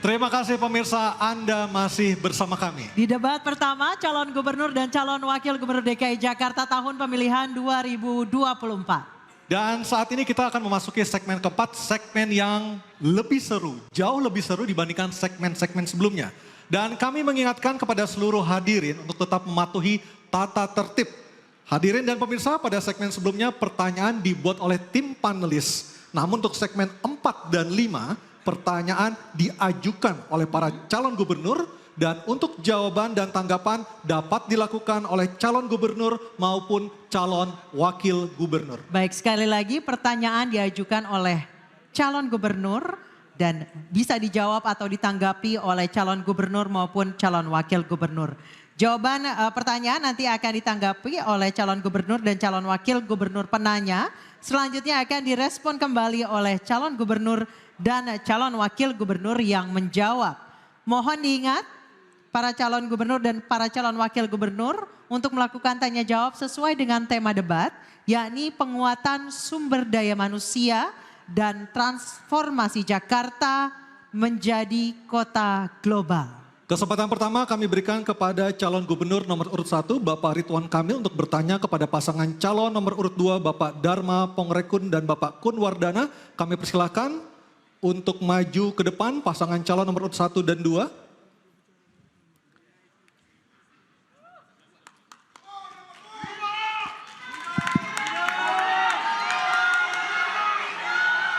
Terima kasih pemirsa, Anda masih bersama kami. Di debat pertama, calon gubernur dan calon wakil gubernur DKI Jakarta tahun pemilihan 2024. Dan saat ini kita akan memasuki segmen keempat, segmen yang lebih seru, jauh lebih seru dibandingkan segmen-segmen sebelumnya. Dan kami mengingatkan kepada seluruh hadirin untuk tetap mematuhi tata tertib. Hadirin dan pemirsa, pada segmen sebelumnya pertanyaan dibuat oleh tim panelis. Namun untuk segmen 4 dan 5, pertanyaan diajukan oleh para calon gubernur. Dan untuk jawaban dan tanggapan dapat dilakukan oleh calon gubernur maupun calon wakil gubernur. Baik, sekali lagi pertanyaan diajukan oleh calon gubernur dan bisa dijawab atau ditanggapi oleh calon gubernur maupun calon wakil gubernur. Jawaban pertanyaan nanti akan ditanggapi oleh calon gubernur dan calon wakil gubernur penanya. Selanjutnya akan direspon kembali oleh calon gubernur dan calon wakil gubernur yang menjawab. Mohon diingat para calon gubernur dan para calon wakil gubernur untuk melakukan tanya jawab sesuai dengan tema debat, yakni penguatan sumber daya manusia dan transformasi Jakarta menjadi kota global. Kesempatan pertama kami berikan kepada calon gubernur nomor urut 1 Bapak Ridwan Kamil untuk bertanya kepada pasangan calon nomor urut 2 Bapak Dharma Pongrekun dan Bapak Kun Wardana. Kami persilahkan untuk maju ke depan pasangan calon nomor urut 1 dan 2.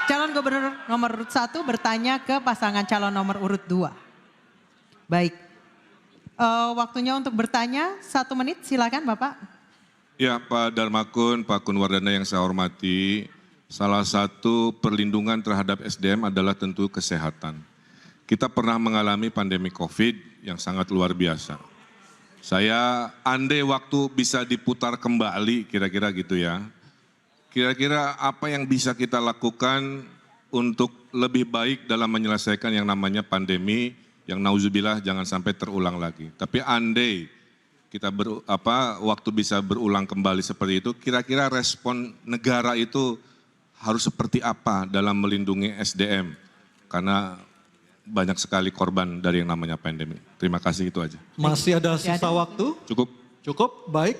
Calon gubernur nomor urut 1 bertanya ke pasangan calon nomor urut 2. Baik, waktunya untuk bertanya 1 menit, silakan Bapak. Ya, Pak Darmakun, Pak Kunwardana yang saya hormati, salah satu perlindungan terhadap SDM adalah tentu kesehatan. Kita pernah mengalami pandemi COVID yang sangat luar biasa. Saya andai waktu bisa diputar kembali, kira-kira gitu ya. Kira-kira apa yang bisa kita lakukan untuk lebih baik dalam menyelesaikan yang namanya pandemi yang nauzubillah jangan sampai terulang lagi. Tapi andai kita waktu bisa berulang kembali seperti itu, kira-kira respon negara itu harus seperti apa dalam melindungi SDM? Karena banyak sekali korban dari yang namanya pandemi. Terima kasih, itu aja. Masih ada sisa waktu? Cukup. Cukup, baik.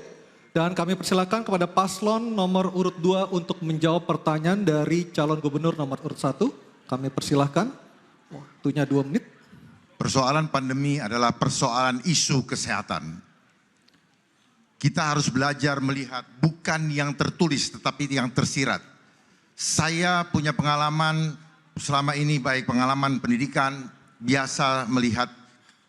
Dan kami persilakan kepada paslon nomor urut 2 untuk menjawab pertanyaan dari calon gubernur nomor urut 1. Kami persilahkan, waktunya 2 menit. Persoalan pandemi adalah persoalan isu kesehatan. Kita harus belajar melihat bukan yang tertulis tetapi yang tersirat. Saya punya pengalaman selama ini, baik pengalaman pendidikan, biasa melihat,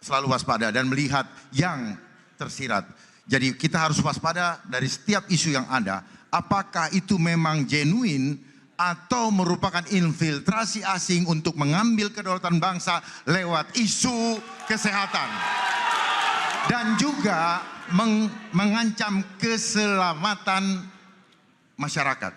selalu waspada dan melihat yang tersirat. Jadi kita harus waspada dari setiap isu yang ada. Apakah itu memang genuine atau merupakan infiltrasi asing untuk mengambil kedaulatan bangsa lewat isu kesehatan. Dan juga mengancam keselamatan masyarakat.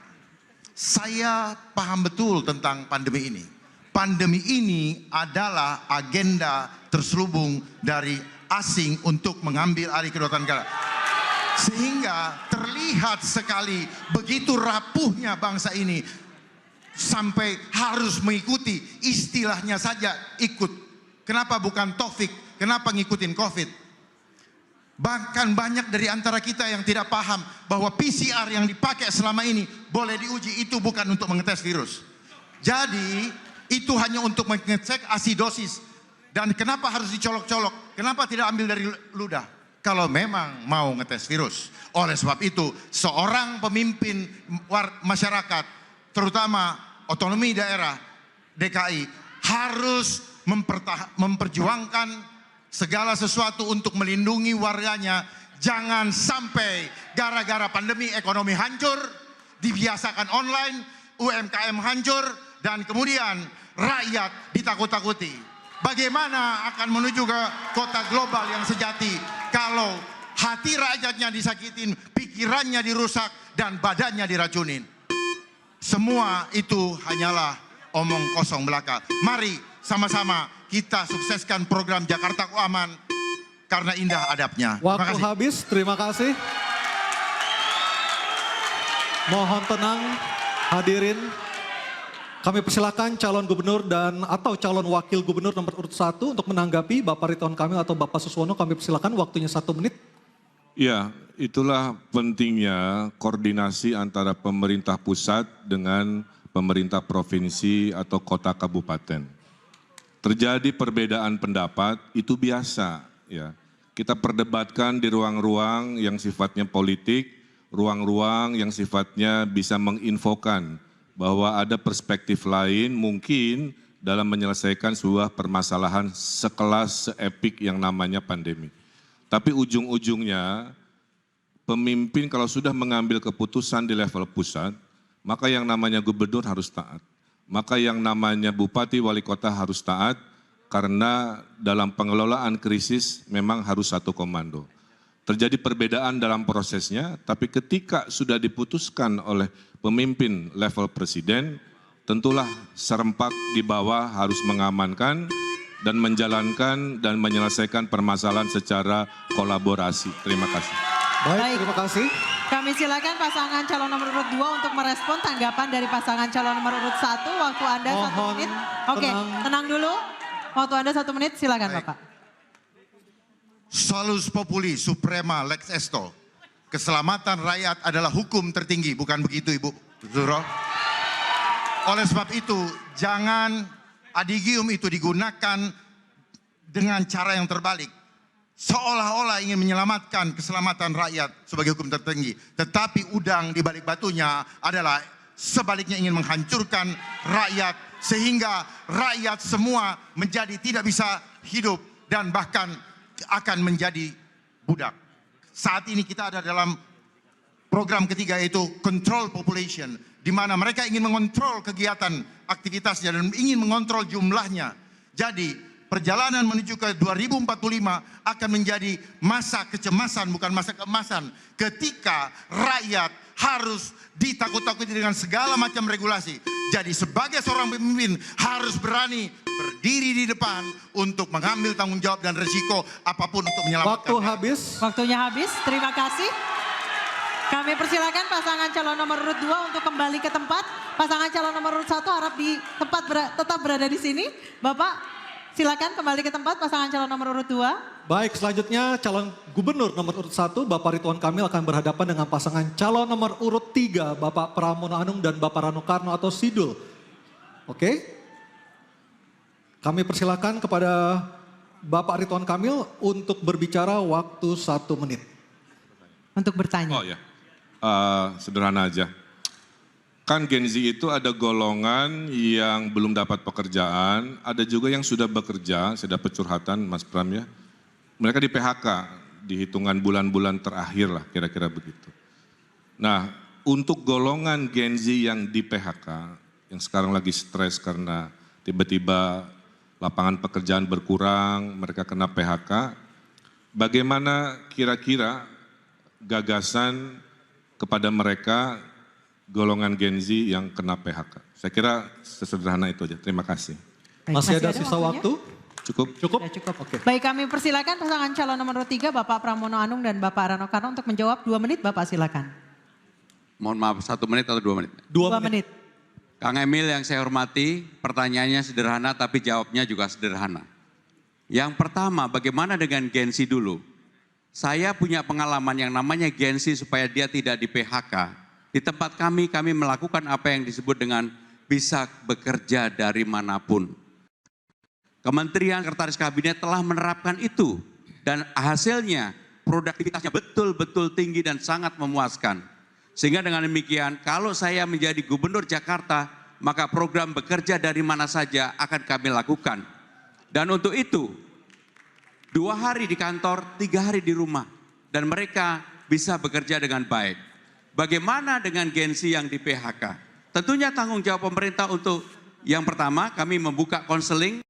Saya paham betul tentang pandemi ini. Pandemi ini adalah agenda terselubung dari asing untuk mengambil alih kedaulatan negara. Sehingga terlihat sekali begitu rapuhnya bangsa ini sampai harus mengikuti, istilahnya saja ikut. Kenapa bukan Taufik? Kenapa ngikutin COVID? Bahkan banyak dari antara kita yang tidak paham bahwa PCR yang dipakai selama ini boleh diuji, itu bukan untuk mengetes virus. Jadi itu hanya untuk mengecek asidosis. Dan kenapa harus dicolok-colok? Kenapa tidak ambil dari ludah? Kalau memang mau ngetes virus. Oleh sebab itu, seorang pemimpin masyarakat, terutama otonomi daerah DKI, harus memperjuangkan segala sesuatu untuk melindungi warganya. Jangan sampai gara-gara pandemi ekonomi hancur, dibiasakan online, UMKM hancur, dan kemudian rakyat ditakut-takuti. Bagaimana akan menuju ke kota global yang sejati kalau hati rakyatnya disakitin, pikirannya dirusak, dan badannya diracunin? Semua itu hanyalah omong kosong belaka. Mari sama-sama kita sukseskan program Jakarta Aman karena indah adabnya. Waktu habis, terima kasih. Mohon tenang hadirin. Kami persilakan calon gubernur dan atau calon wakil gubernur nomor urut 1 untuk menanggapi Bapak Ridwan Kamil atau Bapak Suswono. Kami persilakan waktunya 1 menit. Ya, itulah pentingnya koordinasi antara pemerintah pusat dengan pemerintah provinsi atau kota kabupaten. Terjadi perbedaan pendapat itu biasa, ya. Kita perdebatkan di ruang-ruang yang sifatnya politik, ruang-ruang yang sifatnya bisa menginfokan bahwa ada perspektif lain mungkin dalam menyelesaikan sebuah permasalahan sekelas seepik yang namanya pandemi. Tapi ujung-ujungnya pemimpin kalau sudah mengambil keputusan di level pusat, maka yang namanya gubernur harus taat. Maka yang namanya bupati wali kota harus taat karena dalam pengelolaan krisis memang harus satu komando. Terjadi perbedaan dalam prosesnya, tapi ketika sudah diputuskan oleh pemimpin level presiden, tentulah serempak di bawah harus mengamankan dan menjalankan dan menyelesaikan permasalahan secara kolaborasi. Terima kasih. Baik, terima kasih. Kami silakan pasangan calon nomor urut 2 untuk merespon tanggapan dari pasangan calon nomor urut 1. Waktu Anda 1 Mohon menit. Oke, tenang dulu. Waktu Anda 1 menit, silakan Baik. Bapak. Solus populi suprema lex esto. Keselamatan rakyat adalah hukum tertinggi, bukan begitu Ibu Zuro? Oleh sebab itu, jangan adigium itu digunakan dengan cara yang terbalik. Seolah-olah ingin menyelamatkan keselamatan rakyat sebagai hukum tertinggi. Tetapi udang di balik batunya adalah sebaliknya ingin menghancurkan rakyat. Sehingga rakyat semua menjadi tidak bisa hidup dan bahkan akan menjadi budak. Saat ini kita ada dalam program ketiga yaitu control population, di mana mereka ingin mengontrol kegiatan aktivitasnya dan ingin mengontrol jumlahnya. Jadi perjalanan menuju ke 2045 akan menjadi masa kecemasan bukan masa keemasan, ketika rakyat harus ditakut-takuti dengan segala macam regulasi. Jadi sebagai seorang pemimpin harus berani berdiri di depan untuk mengambil tanggung jawab dan risiko apapun untuk menyelamatkan. Waktu habis. Waktunya habis, terima kasih. Kami persilakan pasangan calon nomor urut 2 untuk kembali ke tempat. Pasangan calon nomor urut 1 harap di tempat tetap berada di sini. Bapak, silakan kembali ke tempat pasangan calon nomor urut 2. Baik, selanjutnya calon gubernur nomor urut 1 Bapak Ridwan Kamil akan berhadapan dengan pasangan calon nomor urut 3 Bapak Pramono Anung dan Bapak Rano Karno atau Sidul. Oke? Kami persilakan kepada Bapak Ridwan Kamil untuk berbicara waktu 1 menit. Untuk bertanya. Oh ya, sederhana aja. Kan Gen Z itu ada golongan yang belum dapat pekerjaan, ada juga yang sudah bekerja, saya dapat curhatan Mas Pram ya. Mereka di PHK, di hitungan bulan-bulan terakhir lah kira-kira begitu. Nah, untuk golongan Gen Z yang di PHK, yang sekarang lagi stres karena tiba-tiba lapangan pekerjaan berkurang, mereka kena PHK, bagaimana kira-kira gagasan kepada mereka golongan Gen Z yang kena PHK? Saya kira sesederhana itu aja. Terima kasih. Baik, Masih ada sisa waktunya? waktu? Cukup? Cukup? Sudah cukup. Oke. Baik, kami persilakan pasangan calon nomor 3 Bapak Pramono Anung dan Bapak Rano Karno untuk menjawab 2 menit. Bapak silakan. Mohon maaf, 1 menit atau 2 menit? 2 2 menit. menit. Kang Emil yang saya hormati, pertanyaannya sederhana tapi jawabnya juga sederhana. Yang pertama, bagaimana dengan Gen Z dulu? Saya punya pengalaman yang namanya Gen Z supaya dia tidak di PHK. Di tempat kami melakukan apa yang disebut dengan bisa bekerja dari manapun. Kementerian Sekretaris Kabinet telah menerapkan itu dan hasilnya produktivitasnya betul-betul tinggi dan sangat memuaskan. Sehingga dengan demikian kalau saya menjadi gubernur Jakarta maka program bekerja dari mana saja akan kami lakukan. Dan untuk itu 2 hari di kantor, 3 hari di rumah dan mereka bisa bekerja dengan baik. Bagaimana dengan Gen Z yang di PHK? Tentunya tanggung jawab pemerintah untuk yang pertama kami membuka konseling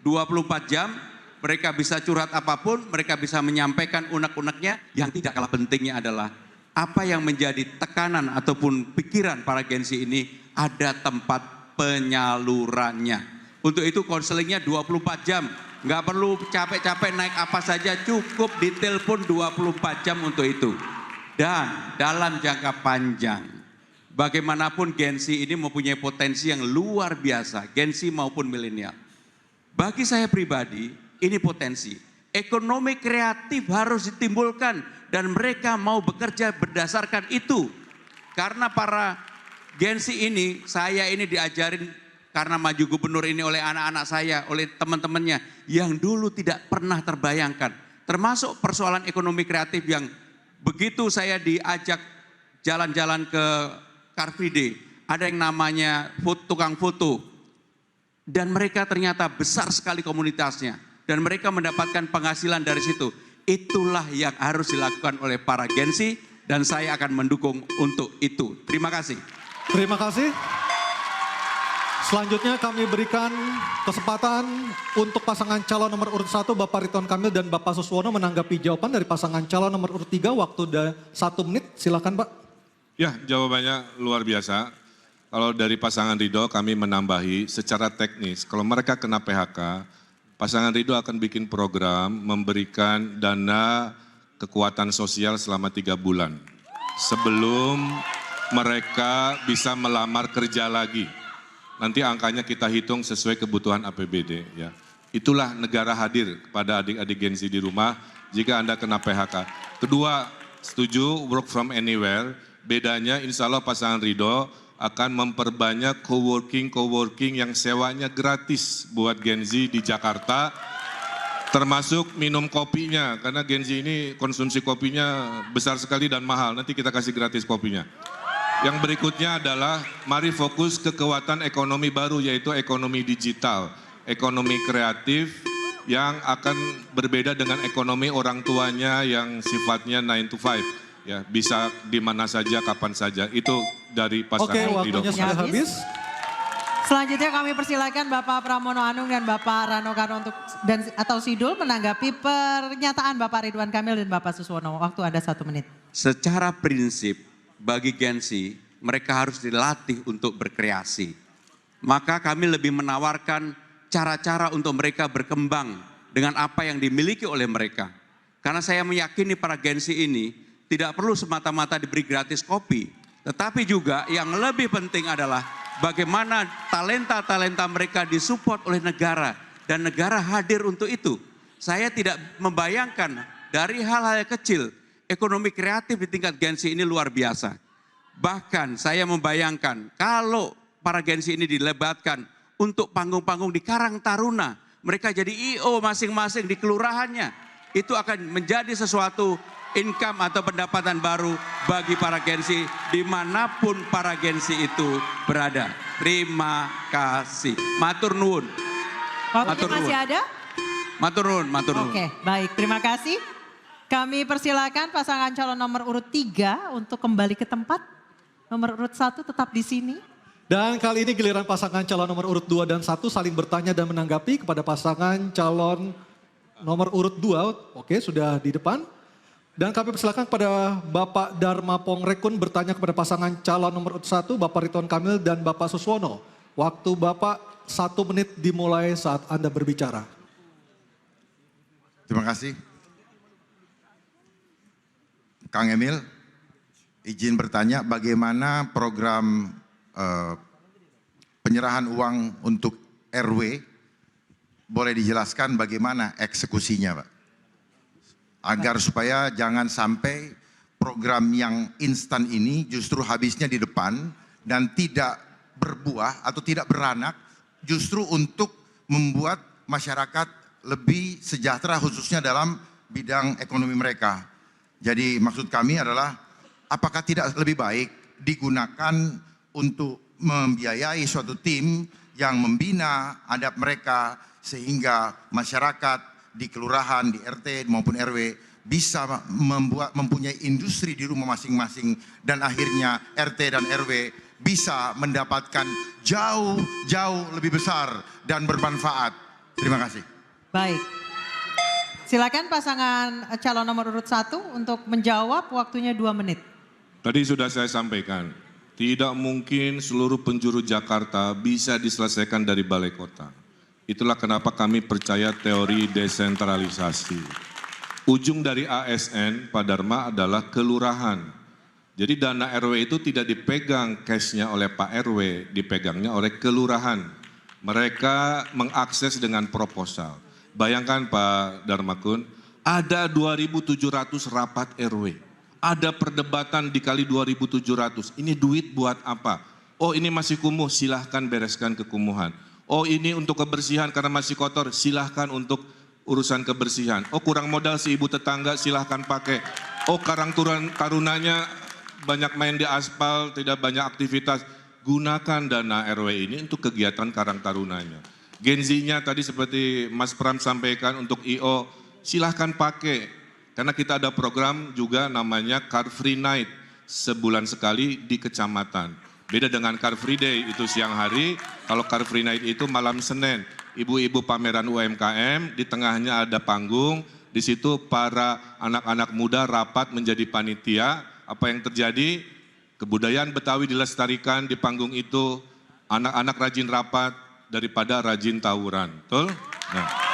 24 jam, mereka bisa curhat apapun, mereka bisa menyampaikan unek-uneknya. Yang tidak kalah pentingnya adalah apa yang menjadi tekanan ataupun pikiran para Gen Z ini ada tempat penyalurannya. Untuk itu konselingnya 24 jam, nggak perlu capek-capek naik apa saja, cukup ditelepon 24 jam untuk itu. Dan dalam jangka panjang, bagaimanapun Gen Z ini mempunyai potensi yang luar biasa, Gen Z maupun milenial. Bagi saya pribadi, ini potensi. Ekonomi kreatif harus ditimbulkan dan mereka mau bekerja berdasarkan itu. Karena para Gen Z ini, saya ini diajarin karena maju gubernur ini oleh anak-anak saya, oleh teman-temannya yang dulu tidak pernah terbayangkan. Termasuk persoalan ekonomi kreatif yang begitu saya diajak jalan-jalan ke Car Free Day, ada yang namanya tukang foto. Dan mereka ternyata besar sekali komunitasnya. Dan mereka mendapatkan penghasilan dari situ. Itulah yang harus dilakukan oleh para Gen Z dan saya akan mendukung untuk itu. Terima kasih. Terima kasih. Selanjutnya kami berikan kesempatan untuk pasangan calon nomor urut 1 Bapak Ridwan Kamil dan Bapak Suswono menanggapi jawaban dari pasangan calon nomor urut 3. Waktu 1 menit, silakan Pak. Ya, jawabannya luar biasa. Kalau dari pasangan Ridho kami menambahi secara teknis, kalau mereka kena PHK, pasangan Ridho akan bikin program memberikan dana kekuatan sosial selama 3 bulan. Sebelum mereka bisa melamar kerja lagi. Nanti angkanya kita hitung sesuai kebutuhan APBD. Ya. Itulah negara hadir kepada adik-adik Gen Z di rumah jika Anda kena PHK. Kedua, setuju work from anywhere. Bedanya insya Allah pasangan Ridho akan memperbanyak coworking yang sewanya gratis buat Gen Z di Jakarta. Termasuk minum kopinya, karena Gen Z ini konsumsi kopinya besar sekali dan mahal. Nanti kita kasih gratis kopinya. Yang berikutnya adalah mari fokus ke kekuatan ekonomi baru yaitu ekonomi digital, ekonomi kreatif yang akan berbeda dengan ekonomi orang tuanya yang sifatnya 9 to 5. Ya, bisa di mana saja, kapan saja. Itu dari pasangan Ridho. Waktunya sudah habis. Selanjutnya kami persilakan Bapak Pramono Anung dan Bapak Rano Karno atau Sidul menanggapi pernyataan Bapak Ridwan Kamil dan Bapak Suswono. Waktu Anda 1 menit. Secara prinsip bagi Gen Z mereka harus dilatih untuk berkreasi. Maka kami lebih menawarkan cara-cara untuk mereka berkembang dengan apa yang dimiliki oleh mereka. Karena saya meyakini para Gen Z ini tidak perlu semata-mata diberi gratis kopi. Tetapi juga yang lebih penting adalah bagaimana talenta-talenta mereka disupport oleh negara. Dan negara hadir untuk itu. Saya tidak membayangkan dari hal-hal kecil. Ekonomi kreatif di tingkat Gen Z ini luar biasa. Bahkan saya membayangkan kalau para Gen Z ini dilebatkan untuk panggung-panggung di Karang Taruna. Mereka jadi I.O. masing-masing di kelurahannya. Itu akan menjadi sesuatu income atau pendapatan baru bagi para Gen Z dimanapun para Gen Z itu berada. Terima kasih. Matur nuwun. Waktunya masih ada? Matur nuwun, matur nuwun. Oke, baik. Terima kasih. Kami persilakan pasangan calon nomor urut 3 untuk kembali ke tempat. Nomor urut 1 tetap di sini. Dan kali ini giliran pasangan calon nomor urut 2 dan 1 saling bertanya dan menanggapi kepada pasangan calon nomor urut 2. Oke, sudah di depan. Dan kami persilakan kepada Bapak Dharma Pongrekun bertanya kepada pasangan calon nomor urut 1, Bapak Ridwan Kamil dan Bapak Suswono. Waktu Bapak 1 menit dimulai saat Anda berbicara. Terima kasih. Kang Emil, izin bertanya bagaimana program penyerahan uang untuk RW, boleh dijelaskan bagaimana eksekusinya Pak? Agar supaya jangan sampai program yang instan ini justru habisnya di depan dan tidak berbuah atau tidak beranak justru untuk membuat masyarakat lebih sejahtera khususnya dalam bidang ekonomi mereka. Jadi maksud kami adalah apakah tidak lebih baik digunakan untuk membiayai suatu tim yang membina adab mereka sehingga masyarakat di kelurahan, di RT maupun RW bisa mempunyai industri di rumah masing-masing dan akhirnya RT dan RW bisa mendapatkan jauh lebih besar dan bermanfaat. Terima kasih. Baik. Silakan pasangan calon nomor urut 1 untuk menjawab, waktunya 2 menit. Tadi sudah saya sampaikan, tidak mungkin seluruh penjuru Jakarta bisa diselesaikan dari balai kota. Itulah kenapa kami percaya teori desentralisasi. Ujung dari ASN, Pak Dharma, adalah kelurahan. Jadi dana RW itu tidak dipegang cashnya oleh Pak RW, dipegangnya oleh kelurahan. Mereka mengakses dengan proposal. Bayangkan Pak Darmakun, ada 2.700 rapat RW. Ada perdebatan dikali 2.700. Ini duit buat apa? Oh ini masih kumuh, silahkan bereskan kekumuhan. Oh ini untuk kebersihan karena masih kotor, silahkan untuk urusan kebersihan. Oh kurang modal si ibu tetangga, silahkan pakai. Oh karang tarunanya banyak main di aspal, tidak banyak aktivitas. Gunakan dana RW ini untuk kegiatan karang tarunanya. Gen-Z-nya tadi seperti Mas Pram sampaikan untuk IO, silahkan pakai. Karena kita ada program juga namanya Car Free Night, sebulan sekali di kecamatan. Beda dengan Car Free Day, itu siang hari, kalau Car Free Night itu malam Senin. Ibu-ibu pameran UMKM, di tengahnya ada panggung, di situ para anak-anak muda rapat menjadi panitia. Apa yang terjadi? Kebudayaan Betawi dilestarikan di panggung itu, anak-anak rajin rapat daripada rajin tawuran. Betul? Nah.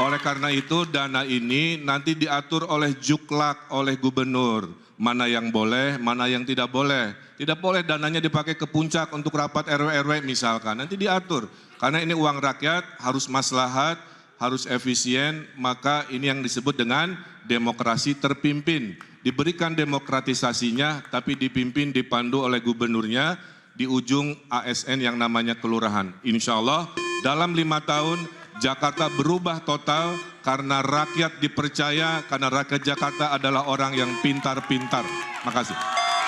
Oleh karena itu dana ini nanti diatur oleh Juklak, oleh gubernur. Mana yang boleh, mana yang tidak boleh. Tidak boleh dananya dipakai ke puncak untuk rapat RW-RW misalkan. Nanti diatur. Karena ini uang rakyat, harus maslahat, harus efisien. Maka ini yang disebut dengan demokrasi terpimpin. Diberikan demokratisasinya, tapi dipimpin, dipandu oleh gubernurnya di ujung ASN yang namanya kelurahan. Insya Allah dalam 5 tahun Jakarta berubah total karena rakyat dipercaya, karena rakyat Jakarta adalah orang yang pintar-pintar. Makasih.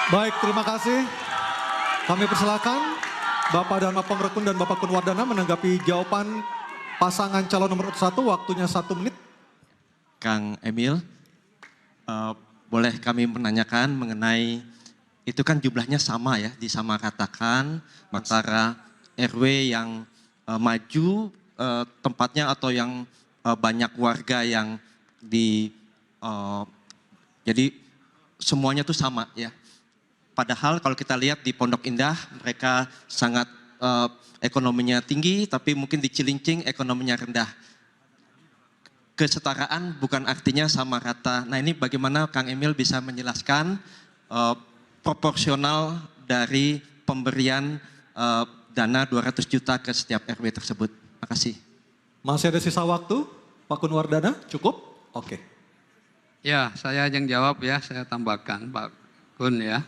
Baik, terima kasih. Kami persilakan Bapak Dharma Pongrekun dan Bapak Kunwardana menanggapi jawaban pasangan calon nomor 1, waktunya 1 menit. Kang Emil, boleh kami menanyakan mengenai, itu kan jumlahnya sama ya, disamakatakan antara RW yang maju tempatnya atau yang banyak warga yang jadi semuanya tuh sama ya. Padahal kalau kita lihat di Pondok Indah mereka sangat ekonominya tinggi, tapi mungkin di Cilincing ekonominya rendah. Kesetaraan bukan artinya sama rata. Nah ini bagaimana Kang Emil bisa menjelaskan proporsional dari pemberian dana 200 juta ke setiap RW tersebut. Terima kasih. Masih ada sisa waktu, Pak Kunwardana, cukup? Oke. Ya, saya yang jawab ya, saya tambahkan Pak Kun ya,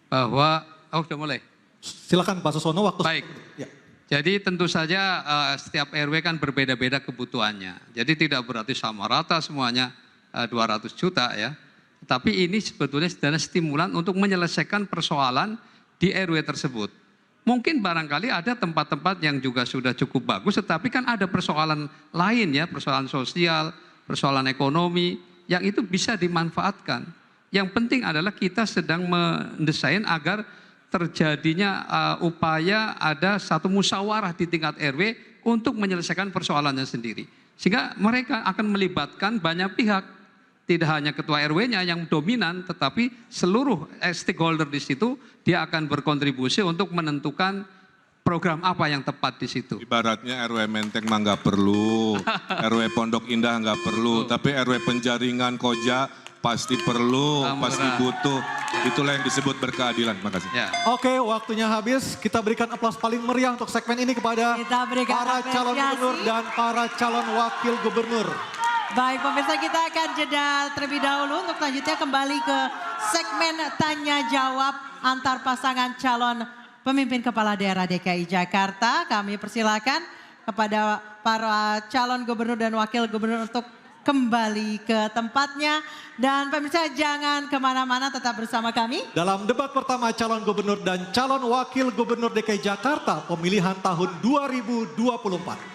bahwa, sudah mulai? Silakan Pak Susono, waktu. Baik. Ya. Jadi tentu saja setiap RW kan berbeda-beda kebutuhannya. Jadi tidak berarti sama rata semuanya 200 juta ya. Tapi ini sebetulnya dana stimulan untuk menyelesaikan persoalan di RW tersebut. Mungkin barangkali ada tempat-tempat yang juga sudah cukup bagus, tetapi kan ada persoalan lain ya, persoalan sosial, persoalan ekonomi, yang itu bisa dimanfaatkan. Yang penting adalah kita sedang mendesain agar terjadinya upaya ada satu musyawarah di tingkat RW untuk menyelesaikan persoalannya sendiri. Sehingga mereka akan melibatkan banyak pihak. Tidak hanya ketua RW-nya yang dominan, tetapi seluruh stakeholder di situ dia akan berkontribusi untuk menentukan program apa yang tepat di situ. Ibaratnya RW Menteng mah nggak perlu, RW Pondok Indah nggak perlu, tapi RW Penjaringan Koja pasti perlu, pasti butuh. Itulah yang disebut berkeadilan. Makasih. Ya. Oke, waktunya habis. Kita berikan aplaus paling meriah untuk segmen ini kepada para calon gubernur dan para calon wakil gubernur. Baik pemirsa, kita akan jeda terlebih dahulu untuk selanjutnya kembali ke segmen tanya jawab antar pasangan calon pemimpin kepala daerah DKI Jakarta. Kami persilakan kepada para calon gubernur dan wakil gubernur untuk kembali ke tempatnya. Dan pemirsa jangan kemana-mana, tetap bersama kami. Dalam debat pertama calon gubernur dan calon wakil gubernur DKI Jakarta pemilihan tahun 2024.